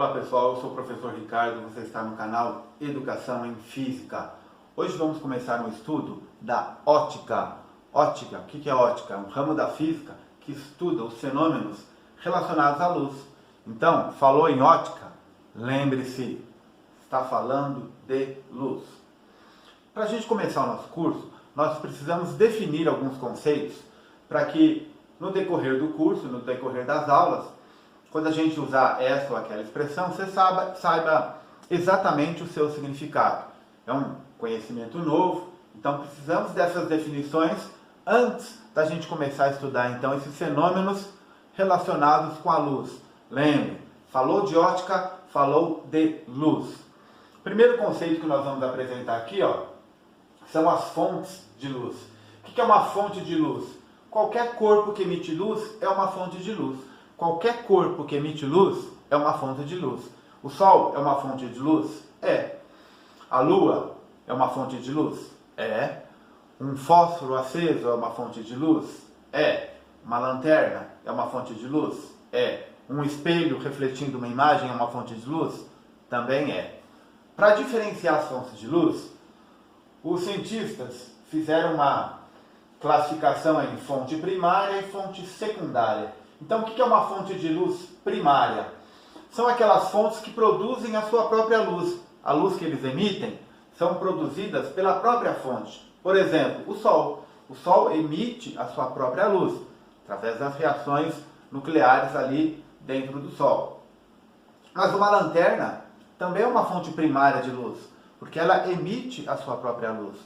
Olá pessoal, eu sou o professor Ricardo, você está no canal Educação em Física. Hoje vamos começar um estudo da ótica. Ótica, o que é ótica? É um ramo da física que estuda os fenômenos relacionados à luz. Então, falou em ótica, lembre-se, está falando de luz. Para a gente começar o nosso curso, nós precisamos definir alguns conceitos para que no decorrer do curso, no decorrer das aulas, quando a gente usar essa ou aquela expressão, você saiba exatamente o seu significado. É um conhecimento novo, então precisamos dessas definições antes da gente começar a estudar então esses fenômenos relacionados com a luz. Lembre, falou de ótica, falou de luz. O primeiro conceito que nós vamos apresentar aqui, são as fontes de luz. O que é uma fonte de luz? Qualquer corpo que emite luz é uma fonte de luz. Qualquer corpo que emite luz é uma fonte de luz. O Sol é uma fonte de luz? É. A Lua é uma fonte de luz? É. Um fósforo aceso é uma fonte de luz? É. Uma lanterna é uma fonte de luz? É. Um espelho refletindo uma imagem é uma fonte de luz? Também é. Para diferenciar as fontes de luz, os cientistas fizeram uma classificação em fonte primária e fonte secundária. Então, o que é uma fonte de luz primária? São aquelas fontes que produzem a sua própria luz. A luz que eles emitem são produzidas pela própria fonte. Por exemplo, o Sol. O Sol emite a sua própria luz, através das reações nucleares ali dentro do Sol. Mas uma lanterna também é uma fonte primária de luz, porque ela emite a sua própria luz.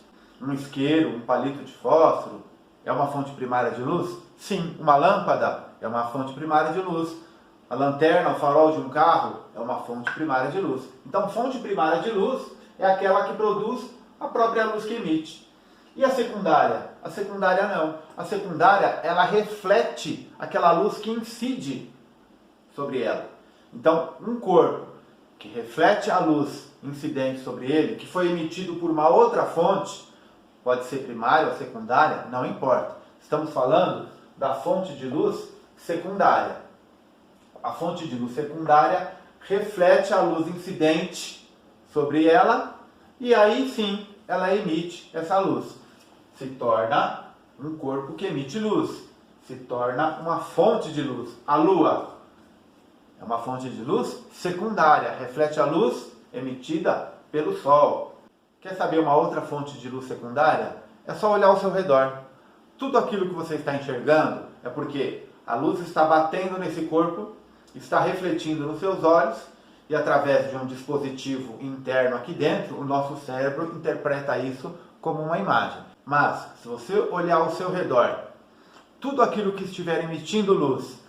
Um isqueiro, um palito de fósforo, é uma fonte primária de luz? Sim. Uma lâmpada é uma fonte primária de luz. A lanterna, o farol de um carro, é uma fonte primária de luz. Então, fonte primária de luz é aquela que produz a própria luz que emite. E a secundária? A secundária não. A secundária, ela reflete aquela luz que incide sobre ela. Então, um corpo que reflete a luz incidente sobre ele, que foi emitido por uma outra fonte, pode ser primária ou secundária, não importa. Estamos falando da fonte de luz secundária. A fonte de luz secundária reflete a luz incidente sobre ela e aí sim ela emite essa luz. Se torna um corpo que emite luz. Se torna uma fonte de luz. A Lua é uma fonte de luz secundária, reflete a luz emitida pelo Sol. Quer saber uma outra fonte de luz secundária? É só olhar ao seu redor. Tudo aquilo que você está enxergando é porque a luz está batendo nesse corpo, está refletindo nos seus olhos e através de um dispositivo interno aqui dentro, o nosso cérebro interpreta isso como uma imagem. Mas, se você olhar ao seu redor, tudo aquilo que estiver emitindo luz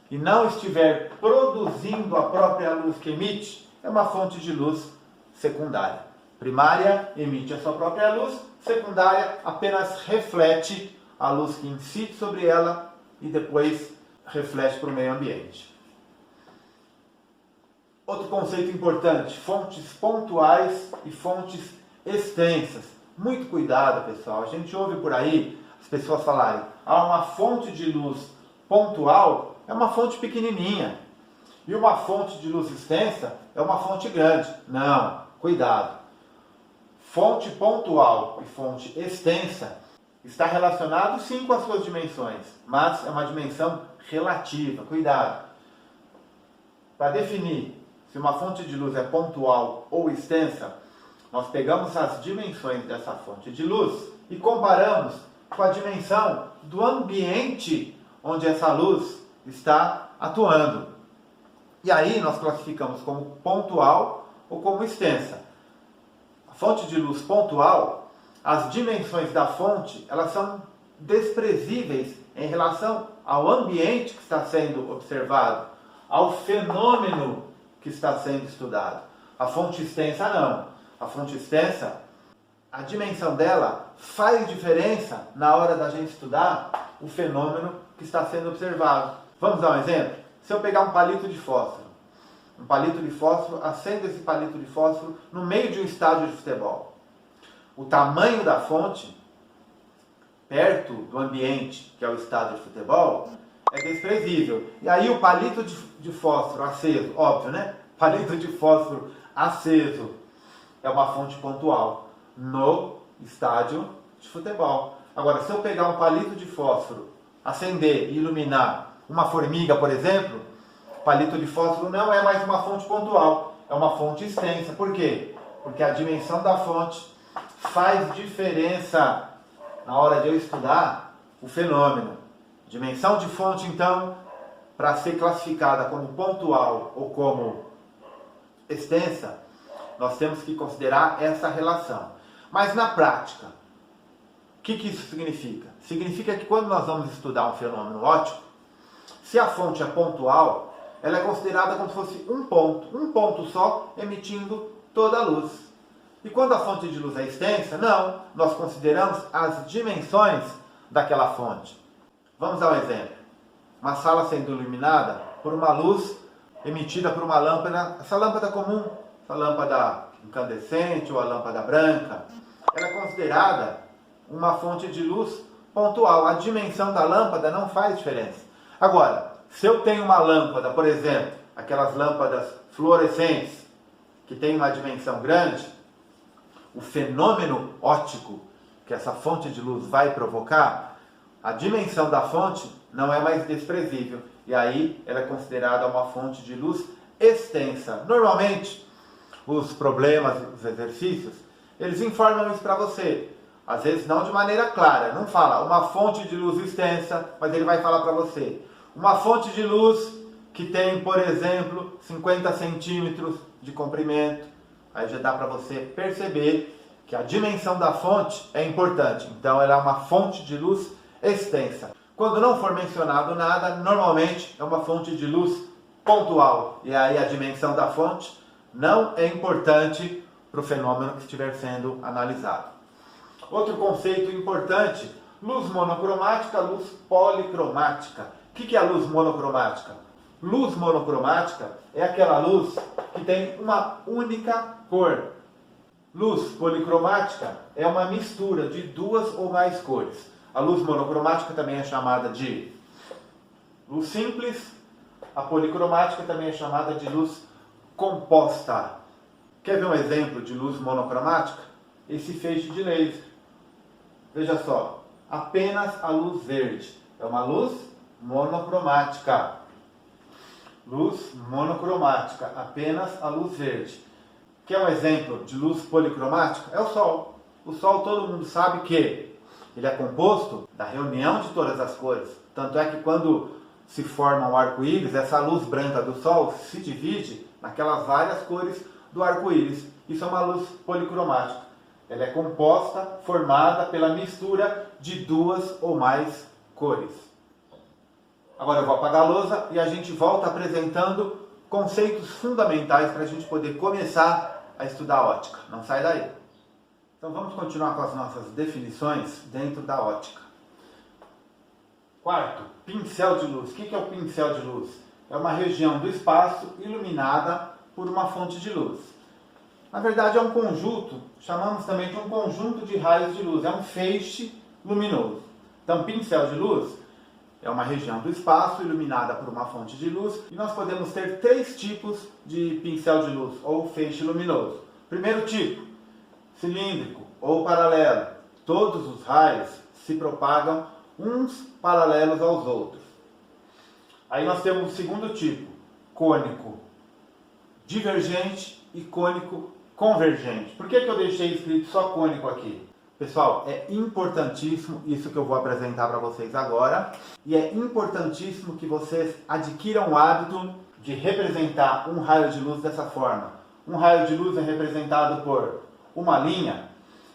e não estiver produzindo a própria luz que emite, é uma fonte de luz secundária. Primária emite a sua própria luz, secundária apenas reflete a luz que incide sobre ela e depois reflete para o meio ambiente. Outro conceito importante, fontes pontuais e fontes extensas. Muito cuidado, pessoal. A gente ouve por aí as pessoas falarem, uma fonte de luz pontual é uma fonte pequenininha e uma fonte de luz extensa é uma fonte grande. Não, cuidado. Fonte pontual e fonte extensa está relacionado sim com as suas dimensões, mas é uma dimensão relativa. Cuidado. Para definir se uma fonte de luz é pontual ou extensa, nós pegamos as dimensões dessa fonte de luz e comparamos com a dimensão do ambiente onde essa luz está atuando. E aí nós classificamos como pontual ou como extensa. Fonte de luz pontual, as dimensões da fonte, elas são desprezíveis em relação ao ambiente que está sendo observado, ao fenômeno que está sendo estudado. A fonte extensa não. A fonte extensa, a dimensão dela faz diferença na hora da gente estudar o fenômeno que está sendo observado. Vamos dar um exemplo? Se eu pegar um palito de fósforo, acendo esse palito de fósforo no meio de um estádio de futebol. O tamanho da fonte, perto do ambiente, que é o estádio de futebol, é desprezível. E aí o palito de fósforo aceso, óbvio, né? Palito de fósforo aceso é uma fonte pontual no estádio de futebol. Agora, se eu pegar um palito de fósforo, acender e iluminar uma formiga, por exemplo, palito de fósforo não é mais uma fonte pontual, é uma fonte extensa. Por quê? Porque a dimensão da fonte faz diferença na hora de eu estudar o fenômeno. Dimensão de fonte, então, para ser classificada como pontual ou como extensa, nós temos que considerar essa relação. Mas na prática, o que isso significa? Significa que quando nós vamos estudar um fenômeno óptico, se a fonte é pontual, ela é considerada como se fosse um ponto só, emitindo toda a luz. E quando a fonte de luz é extensa, não, nós consideramos as dimensões daquela fonte. Vamos dar um exemplo. Uma sala sendo iluminada por uma luz emitida por uma lâmpada, essa lâmpada comum, essa lâmpada incandescente ou a lâmpada branca, ela é considerada uma fonte de luz pontual. A dimensão da lâmpada não faz diferença. Agora, se eu tenho uma lâmpada, por exemplo, aquelas lâmpadas fluorescentes, que tem uma dimensão grande, o fenômeno óptico que essa fonte de luz vai provocar, a dimensão da fonte não é mais desprezível. E aí ela é considerada uma fonte de luz extensa. Normalmente, os problemas, os exercícios, eles informam isso para você. Às vezes não de maneira clara, não fala uma fonte de luz extensa, mas ele vai falar para você. Uma fonte de luz que tem, por exemplo, 50 centímetros de comprimento. Aí já dá para você perceber que a dimensão da fonte é importante. Então ela é uma fonte de luz extensa. Quando não for mencionado nada, normalmente é uma fonte de luz pontual. E aí a dimensão da fonte não é importante para o fenômeno que estiver sendo analisado. Outro conceito importante, luz monocromática, luz policromática. O que é a luz monocromática? Luz monocromática é aquela luz que tem uma única cor. Luz policromática é uma mistura de duas ou mais cores. A luz monocromática também é chamada de luz simples. A policromática também é chamada de luz composta. Quer ver um exemplo de luz monocromática? Esse feixe de laser. Veja só, apenas a luz verde. É uma luz monocromática. Luz monocromática, apenas a luz verde. Quer um exemplo de luz policromática? É o Sol. O Sol todo mundo sabe que ele é composto da reunião de todas as cores. Tanto é que quando se forma um arco-íris, essa luz branca do Sol se divide naquelas várias cores do arco-íris. Isso é uma luz policromática. Ela é composta, formada pela mistura de duas ou mais cores. Agora eu vou apagar a lousa e a gente volta apresentando conceitos fundamentais para a gente poder começar a estudar ótica. Não sai daí. Então vamos continuar com as nossas definições dentro da ótica. Quarto, pincel de luz. O que é o pincel de luz? É uma região do espaço iluminada por uma fonte de luz. Na verdade é um conjunto, chamamos também de um conjunto de raios de luz, é um feixe luminoso. Então pincel de luz é uma região do espaço iluminada por uma fonte de luz e nós podemos ter três tipos de pincel de luz ou feixe luminoso. Primeiro tipo, cilíndrico ou paralelo. Todos os raios se propagam uns paralelos aos outros. Aí nós temos o segundo tipo, cônico divergente e cônico convergente. Por que eu deixei escrito só cônico aqui? Pessoal, é importantíssimo isso que eu vou apresentar para vocês agora. E é importantíssimo que vocês adquiram o hábito de representar um raio de luz dessa forma. Um raio de luz é representado por uma linha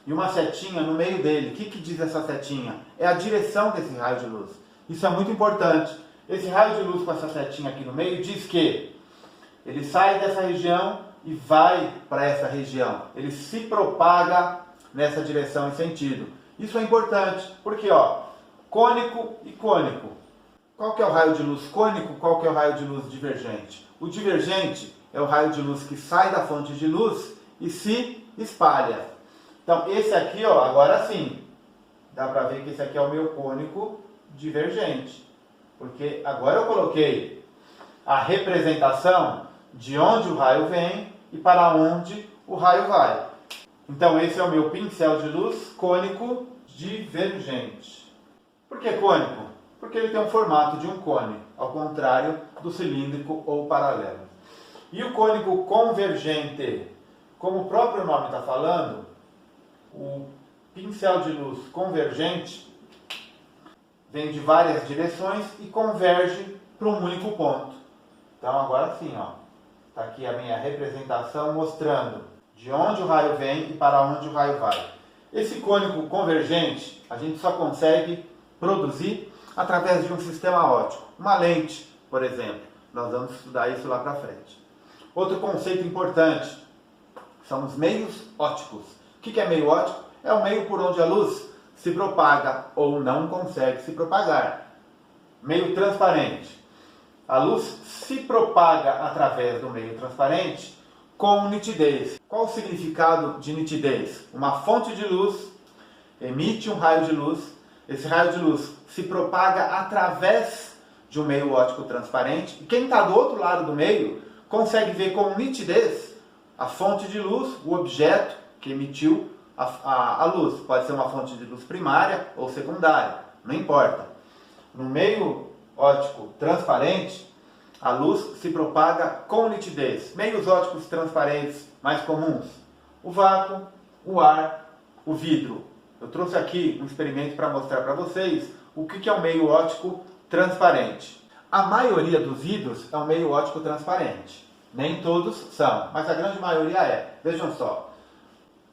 e uma setinha no meio dele. O que diz essa setinha? É a direção desse raio de luz. Isso é muito importante. Esse raio de luz com essa setinha aqui no meio diz que ele sai dessa região e vai para essa região. Ele se propaga nessa direção e sentido. Isso é importante, porque cônico e cônico. Qual que é o raio de luz cônico? Qual que é o raio de luz divergente? O divergente é o raio de luz que sai da fonte de luz e se espalha. Então esse aqui, agora sim, dá para ver que esse aqui é o meu cônico divergente. Porque agora eu coloquei a representação de onde o raio vem e para onde o raio vai. Então esse é o meu pincel de luz cônico divergente. Por que cônico? Porque ele tem o formato de um cone, ao contrário do cilíndrico ou paralelo. E o cônico convergente, como o próprio nome está falando, o pincel de luz convergente vem de várias direções e converge para um único ponto. Então agora sim, está aqui a minha representação mostrando de onde o raio vem e para onde o raio vai. Esse cônico convergente a gente só consegue produzir através de um sistema óptico, uma lente, por exemplo. Nós vamos estudar isso lá para frente. Outro conceito importante são os meios ópticos. O que é meio óptico? É o meio por onde a luz se propaga ou não consegue se propagar. Meio transparente. A luz se propaga através do meio transparente com nitidez. Qual o significado de nitidez? Uma fonte de luz emite um raio de luz. Esse raio de luz se propaga através de um meio óptico transparente. E quem está do outro lado do meio consegue ver com nitidez a fonte de luz, o objeto que emitiu a luz. Pode ser uma fonte de luz primária ou secundária, não importa. No meio óptico transparente, a luz se propaga com nitidez. Meios ópticos transparentes mais comuns: o vácuo, o ar, o vidro. Eu trouxe aqui um experimento para mostrar para vocês o que é um meio óptico transparente. A maioria dos vidros é um meio óptico transparente. Nem todos são, mas a grande maioria é. Vejam só.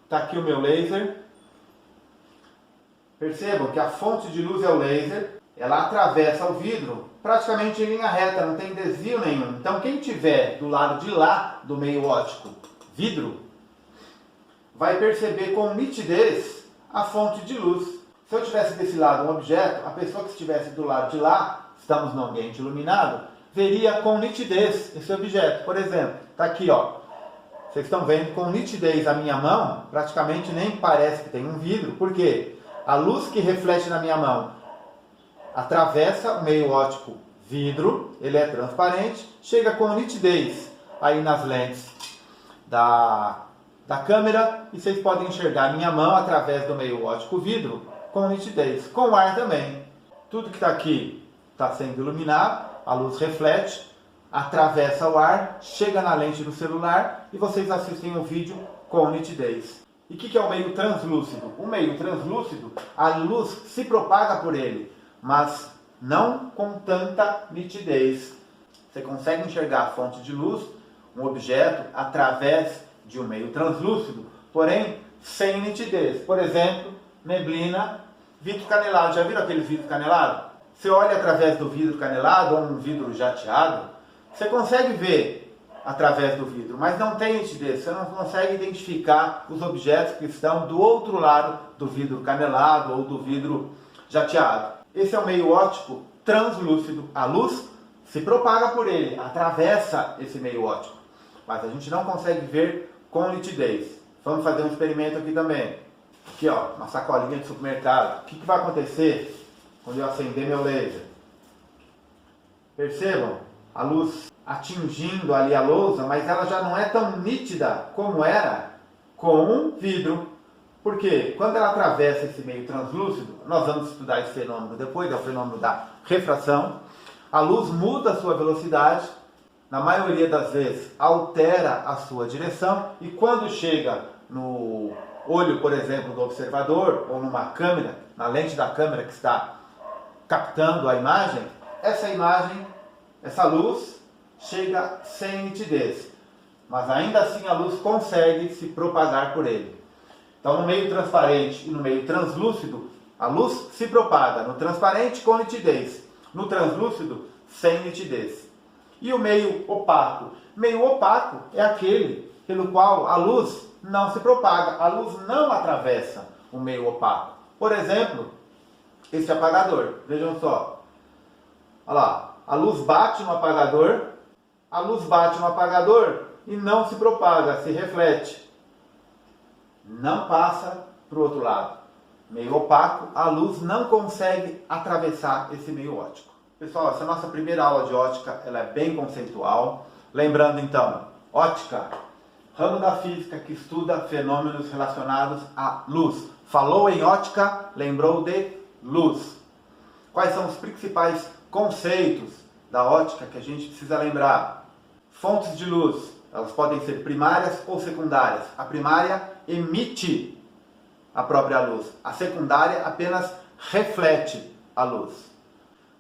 Está aqui o meu laser. Percebam que a fonte de luz é o laser. Ela atravessa o vidro praticamente em linha reta, não tem desvio nenhum. Então quem estiver do lado de lá do meio óptico vidro, vai perceber com nitidez a fonte de luz. Se eu tivesse desse lado um objeto, a pessoa que estivesse do lado de lá, estamos num ambiente iluminado, veria com nitidez esse objeto. Por exemplo, está aqui, vocês estão vendo com nitidez a minha mão, praticamente nem parece que tem um vidro, porque a luz que reflete na minha mão atravessa o meio óptico vidro, ele é transparente, chega com nitidez aí nas lentes da câmera e vocês podem enxergar a minha mão através do meio óptico vidro com nitidez. Com o ar também. Tudo que está aqui está sendo iluminado, a luz reflete, atravessa o ar, chega na lente do celular e vocês assistem o vídeo com nitidez. E o que é o meio translúcido? O meio translúcido, a luz se propaga por ele, mas não com tanta nitidez. Você consegue enxergar a fonte de luz, um objeto, através de um meio translúcido, porém sem nitidez. Por exemplo, neblina, vidro canelado. Já viram aqueles vidros canelados? Você olha através do vidro canelado ou um vidro jateado, você consegue ver através do vidro, mas não tem nitidez. Você não consegue identificar os objetos que estão do outro lado do vidro canelado ou do vidro jateado. Esse é o meio óptico translúcido. A luz se propaga por ele, atravessa esse meio óptico, mas a gente não consegue ver com nitidez. Vamos fazer um experimento aqui também. Aqui, uma sacolinha de supermercado. O que vai acontecer quando eu acender meu laser? Percebam a luz atingindo ali a lousa, mas ela já não é tão nítida como era com um vidro. Porque quando ela atravessa esse meio translúcido, nós vamos estudar esse fenômeno depois, é o fenômeno da refração, a luz muda a sua velocidade, na maioria das vezes altera a sua direção, e quando chega no olho, por exemplo, do observador, ou numa câmera, na lente da câmera que está captando a imagem, essa luz chega sem nitidez, mas ainda assim a luz consegue se propagar por ele. Então, no meio transparente e no meio translúcido, a luz se propaga no transparente com nitidez, no translúcido sem nitidez. E o meio opaco? Meio opaco é aquele pelo qual a luz não se propaga, a luz não atravessa o meio opaco. Por exemplo, esse apagador, vejam só. Olha lá, a luz bate no apagador e não se propaga, se reflete. Não passa para o outro lado. Meio opaco, a luz não consegue atravessar esse meio óptico. Pessoal, essa nossa primeira aula de ótica ela é bem conceitual. Lembrando então, ótica, ramo da física que estuda fenômenos relacionados à luz. Falou em ótica, lembrou de luz. Quais são os principais conceitos da ótica que a gente precisa lembrar? Fontes de luz, elas podem ser primárias ou secundárias. A primária emite a própria luz, a secundária apenas reflete a luz.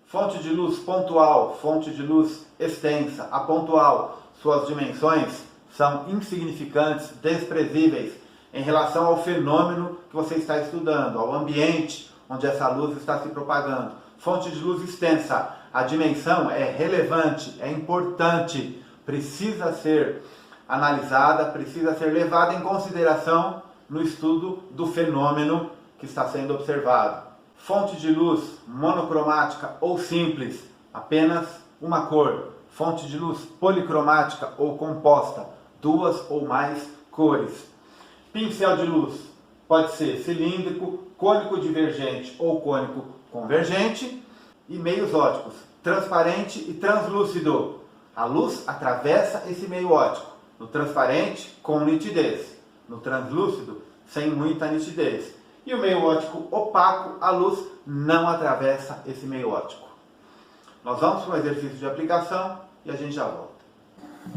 Fonte de luz pontual, fonte de luz extensa. A pontual, suas dimensões são insignificantes, desprezíveis em relação ao fenômeno que você está estudando, ao ambiente onde essa luz está se propagando. Fonte de luz extensa, a dimensão é relevante, é importante, precisa ser analisada, precisa ser levada em consideração no estudo do fenômeno que está sendo observado. Fonte de luz monocromática ou simples, apenas uma cor. Fonte de luz policromática ou composta, duas ou mais cores. Pincel de luz pode ser cilíndrico, cônico divergente ou cônico convergente. E meios óticos, transparente e translúcido. A luz atravessa esse meio ótico. No transparente, com nitidez. No translúcido, sem muita nitidez. E o meio ótico opaco, a luz não atravessa esse meio ótico. Nós vamos para um exercício de aplicação e a gente já volta.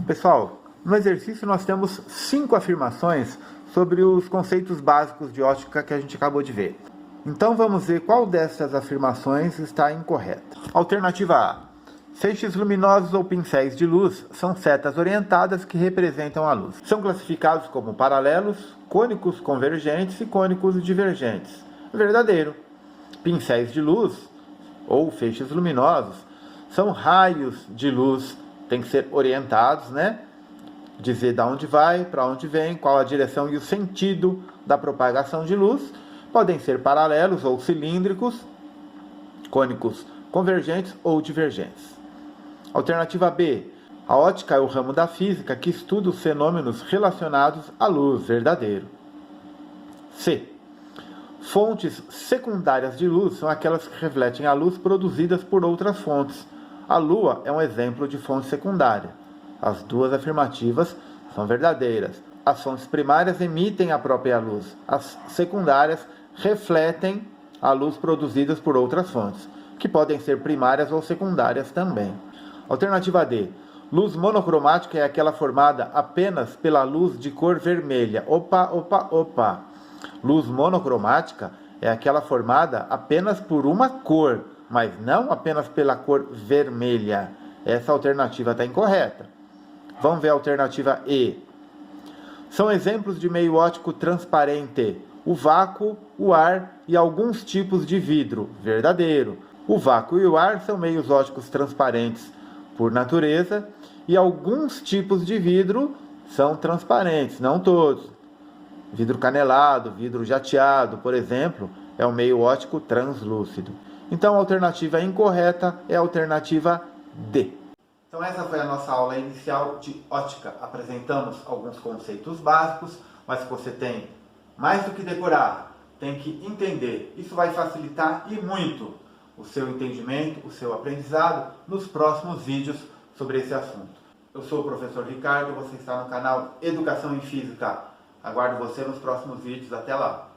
Pessoal, no exercício nós temos 5 afirmações sobre os conceitos básicos de ótica que a gente acabou de ver. Então vamos ver qual dessas afirmações está incorreta. Alternativa A. Feixes luminosos ou pincéis de luz são setas orientadas que representam a luz. São classificados como paralelos, cônicos convergentes e cônicos divergentes. Verdadeiro. Pincéis de luz ou feixes luminosos são raios de luz, tem que ser orientados, né? Dizer de onde vai, para onde vem, qual a direção e o sentido da propagação de luz. Podem ser paralelos ou cilíndricos, cônicos convergentes ou divergentes. Alternativa B. A ótica é o ramo da física que estuda os fenômenos relacionados à luz. Verdadeiro. C. Fontes secundárias de luz são aquelas que refletem a luz produzidas por outras fontes. A Lua é um exemplo de fonte secundária. As duas afirmativas são verdadeiras. As fontes primárias emitem a própria luz. As secundárias refletem a luz produzidas por outras fontes, que podem ser primárias ou secundárias também. Alternativa D. Luz monocromática é aquela formada apenas pela luz de cor vermelha. Opa. Luz monocromática é aquela formada apenas por uma cor, mas não apenas pela cor vermelha. Essa alternativa está incorreta. Vamos ver a alternativa E. São exemplos de meio óptico transparente: o vácuo, o ar e alguns tipos de vidro. Verdadeiro. O vácuo e o ar são meios ópticos transparentes por natureza, e alguns tipos de vidro são transparentes, não todos. Vidro canelado, vidro jateado, por exemplo, é um meio óptico translúcido. Então a alternativa incorreta é a alternativa D. Então essa foi a nossa aula inicial de ótica. Apresentamos alguns conceitos básicos, mas você tem mais do que decorar, tem que entender. Isso vai facilitar e muito o seu entendimento, o seu aprendizado nos próximos vídeos sobre esse assunto. Eu sou o professor Ricardo, você está no canal Educação em Física. Aguardo você nos próximos vídeos. Até lá!